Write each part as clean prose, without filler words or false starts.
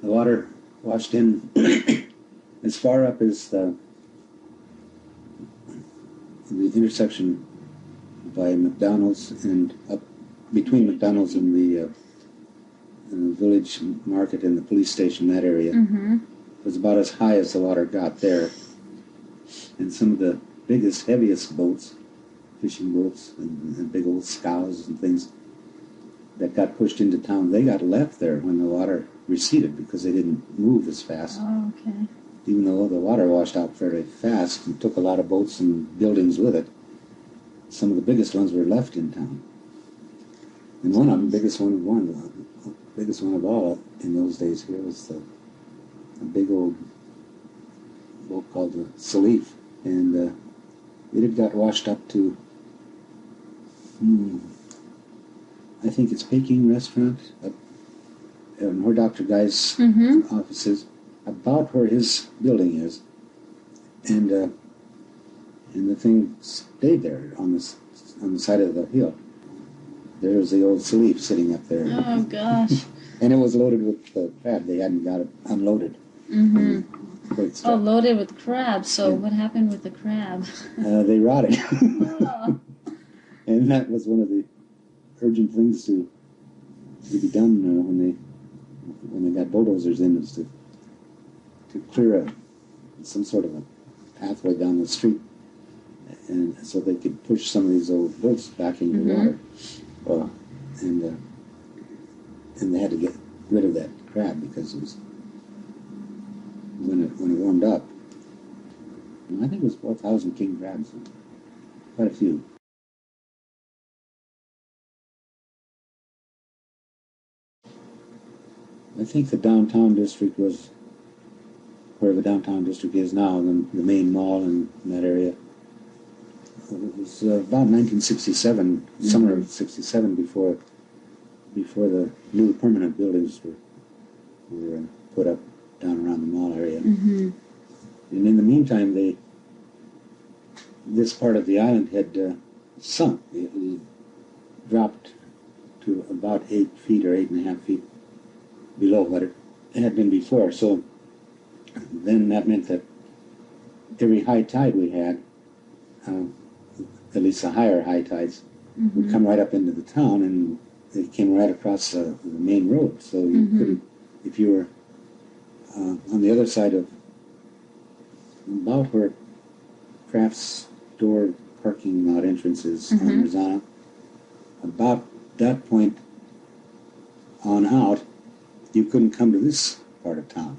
The water washed in as far up as the intersection by McDonald's and up between McDonald's and the village market and the police station, that area. It was about as high as the water got there. And some of the biggest, heaviest boats, fishing boats and big old scows and things that got pushed into town, they got left there when the water receded because they didn't move as fast. Oh, okay. Even though the water washed out fairly fast and took a lot of boats and buildings with it, some of the biggest ones were left in town. And one of them, the biggest one of all in those days here was a big old boat called the Salif. And it had got washed up to, I think it's Peking Restaurant, up where Dr. Guy's office is, about where his building is. And the thing stayed there on the side of the hill. There was the old Salif sitting up there. Oh, gosh. And it was loaded with crab. They hadn't got it unloaded. Oh, loaded with crab. So what happened with the crab? They rotted. Oh. And that was one of the urgent things to be done when they got bulldozers in, is to clear some sort of a pathway down the street, and so they could push some of these old boats back into the water. And they had to get rid of that crab because it was when it warmed up. And I think it was 4,000 king crabs, quite a few. I think the downtown district was where the downtown district is now, the main mall in that area. It was about 1967, summer of '67, before the new permanent buildings were put up down around the mall area. And in the meantime, this part of the island had sunk. It dropped to about 8 feet or 8.5 feet below what it had been before. So then that meant that every high tide we had, at least the higher high tides, would come right up into the town, and they came right across the main road. So you couldn't, if you were on the other side of about where Kraft's store parking lot entrance is on Rosanna, about that point on out, you couldn't come to this part of town.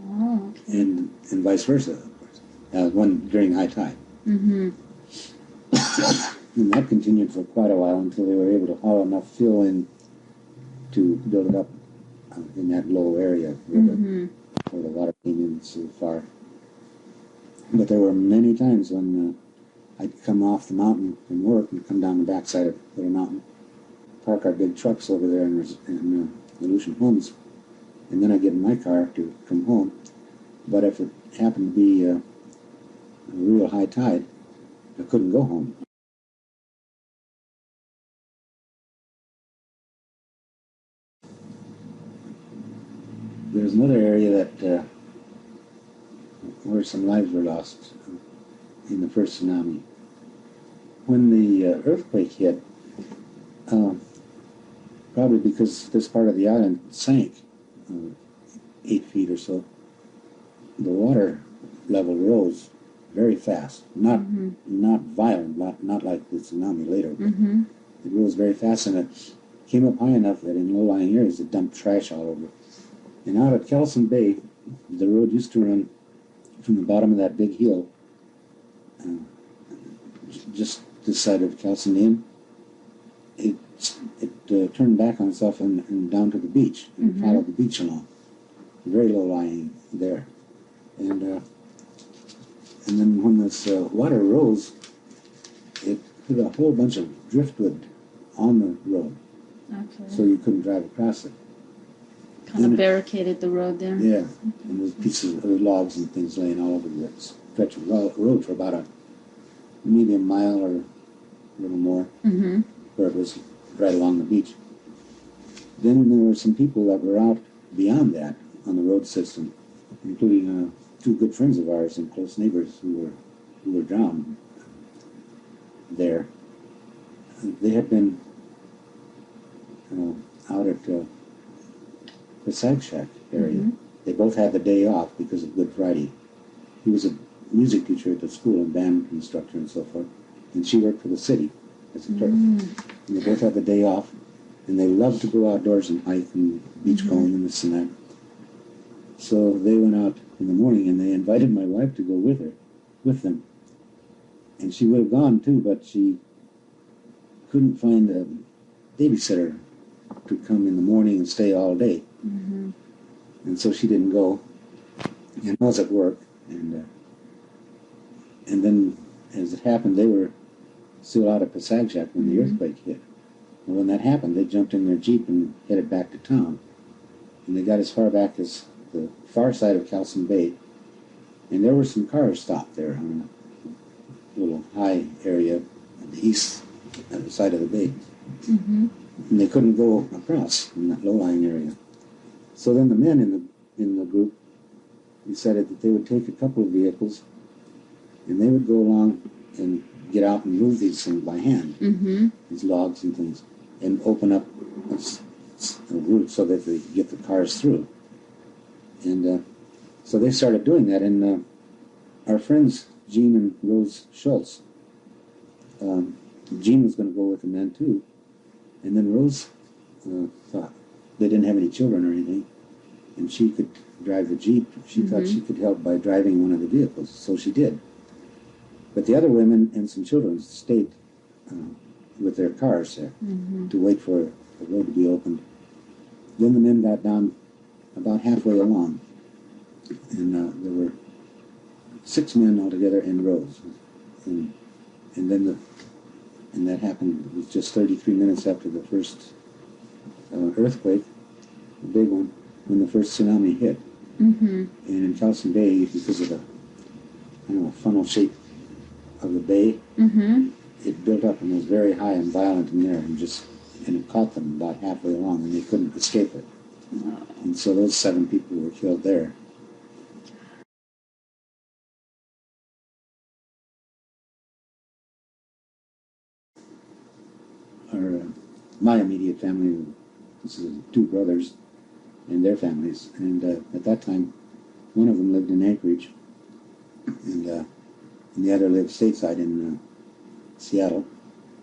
Oh, okay. And vice versa, of course. One during high tide. And that continued for quite a while until they were able to haul enough fuel in to build it up in that low area where the water came in so far. But there were many times when I'd come off the mountain from work and come down the backside of Little Mountain, park our big trucks over there in Aleutian Homes, and then I'd get in my car to come home. But if it happened to be a real high tide, I couldn't go home. There's another area that where some lives were lost in the first tsunami. When the earthquake hit, probably because this part of the island sank 8 feet or so, the water level rose very fast. Not violent, not like the tsunami later, but it rose very fast, and it came up high enough that in low-lying areas it dumped trash all over. And out at Kelson Bay, the road used to run from the bottom of that big hill, just this side of Kelson Inn. It turned back on itself and down to the beach, and followed the beach along. Very low-lying there. And then when this water rose, it put a whole bunch of driftwood on the road, so you couldn't drive across it. Kind of barricaded the road there. Yeah, and there was pieces of logs and things laying all over the stretch of road for about a medium mile or a little more, where it was right along the beach. Then there were some people that were out beyond that on the road road system, including two good friends of ours and close neighbors who were drowned there. They had been out at the Sag Shack area. Mm-hmm. They both had the day off because of Good Friday. He was a music teacher at the school and band instructor and so forth, and she worked for the city as a clerk. Mm-hmm. And they both had the day off, and they loved to go outdoors and hike and beachcomb and this and that. So they went out in the morning, and they invited my wife to go with them. And she would have gone too, but she couldn't find a babysitter to come in the morning and stay all day. Mm-hmm. And so she didn't go. And I was at work, and then, as it happened, they were still out at Pasag when the earthquake hit. And when that happened, they jumped in their Jeep and headed back to town. And they got as far back as the far side of Calson Bay, and there were some cars stopped there on a little high area on the east side of the bay. Mm-hmm. And they couldn't go across in that low-lying area. So then the men in the group decided that they would take a couple of vehicles, and they would go along and get out and move these things by hand, these logs and things, and open up a route so that they could get the cars through. And so they started doing that, and our friends, Gene and Rose Schultz, Gene was going to go with the men too, and then Rose thought they didn't have any children or anything, and she could drive the Jeep. She thought she could help by driving one of the vehicles, so she did. But the other women and some children stayed with their cars there to wait for the road to be opened. Then the men got down about halfway along, and there were 6 men altogether and Rose, and then that happened. It was just 33 minutes after the first earthquake, the big one, when the first tsunami hit. And in Calson Bay, because of the funnel shape of the bay, it built up and was very high and violent in there, and it caught them about halfway along, and they couldn't escape it. And so those 7 people were killed there. My immediate family, this is 2 brothers and their families, and at that time, one of them lived in Anchorage, and the other lived stateside in Seattle,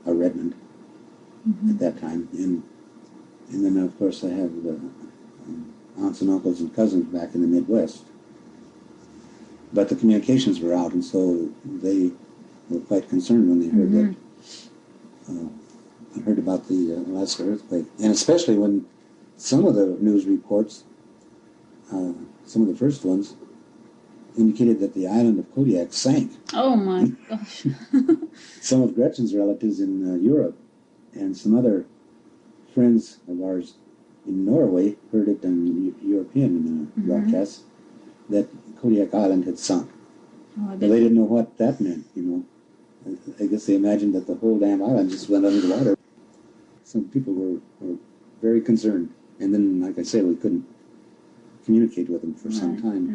or Redmond, at that time. And then, of course, I have aunts and uncles and cousins back in the Midwest. But the communications were out, and so they were quite concerned when they heard that. I heard about the Alaska earthquake, and especially when some of the news reports, some of the first ones, indicated that the island of Kodiak sank. Oh my gosh. Some of Gretchen's relatives in Europe and some other friends of ours in Norway heard it on European broadcasts that Kodiak Island had sunk. Oh, they didn't know what that meant, I guess they imagined that the whole damn island just went under the water. Some people were very concerned. And then, like I said, we couldn't communicate with them for some time.